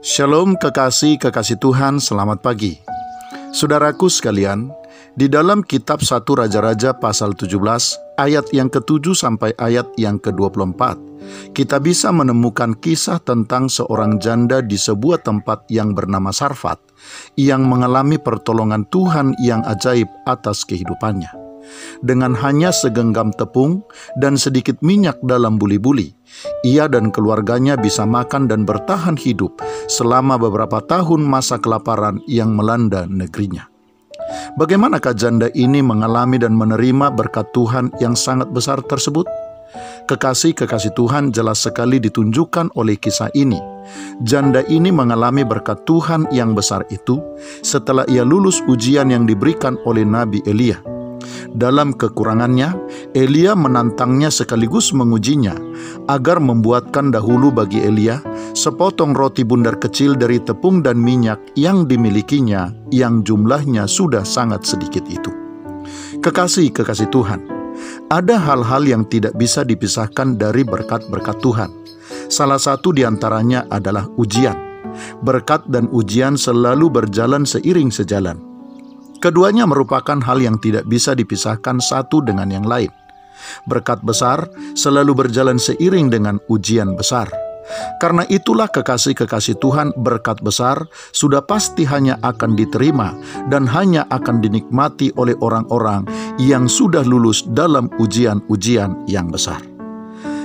Shalom kekasih Tuhan, selamat pagi. Saudaraku sekalian, di dalam kitab 1 Raja-Raja pasal 17, ayat yang ke-7 sampai ayat yang ke-24, kita bisa menemukan kisah tentang seorang janda di sebuah tempat yang bernama Sarfat, yang mengalami pertolongan Tuhan yang ajaib atas kehidupannya. Dengan hanya segenggam tepung dan sedikit minyak dalam buli-buli, ia dan keluarganya bisa makan dan bertahan hidup selama beberapa tahun masa kelaparan yang melanda negerinya. Bagaimanakah janda ini mengalami dan menerima berkat Tuhan yang sangat besar tersebut? Kekasih Tuhan jelas sekali ditunjukkan oleh kisah ini. Janda ini mengalami berkat Tuhan yang besar itu setelah ia lulus ujian yang diberikan oleh Nabi Elia. Dalam kekurangannya, Elia menantangnya sekaligus mengujinya agar membuatkan dahulu bagi Elia sepotong roti bundar kecil dari tepung dan minyak yang dimilikinya, yang jumlahnya sudah sangat sedikit itu. Kekasih Tuhan, ada hal-hal yang tidak bisa dipisahkan dari berkat-berkat Tuhan. Salah satu di antaranya adalah ujian. Berkat dan ujian selalu berjalan seiring sejalan. Keduanya merupakan hal yang tidak bisa dipisahkan satu dengan yang lain. Berkat besar selalu berjalan seiring dengan ujian besar. Karena itulah kekasih Tuhan, berkat besar sudah pasti hanya akan diterima dan hanya akan dinikmati oleh orang-orang yang sudah lulus dalam ujian-ujian yang besar.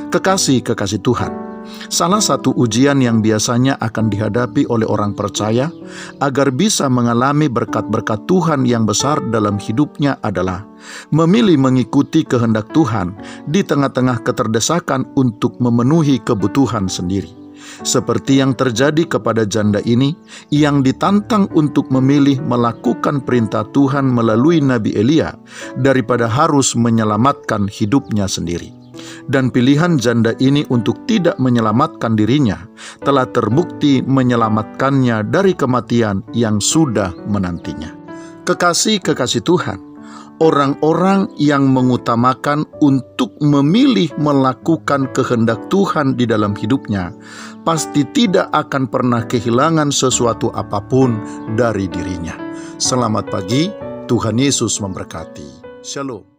Kekasih Tuhan, salah satu ujian yang biasanya akan dihadapi oleh orang percaya agar bisa mengalami berkat-berkat Tuhan yang besar dalam hidupnya adalah memilih mengikuti kehendak Tuhan di tengah-tengah keterdesakan untuk memenuhi kebutuhan sendiri. Seperti yang terjadi kepada janda ini yang ditantang untuk memilih melakukan perintah Tuhan melalui Nabi Elia daripada harus menyelamatkan hidupnya sendiri. Dan pilihan janda ini untuk tidak menyelamatkan dirinya telah terbukti menyelamatkannya dari kematian yang sudah menantinya. Kekasih Tuhan, orang-orang yang mengutamakan untuk memilih melakukan kehendak Tuhan di dalam hidupnya pasti tidak akan pernah kehilangan sesuatu apapun dari dirinya. Selamat pagi, Tuhan Yesus memberkati. Shalom.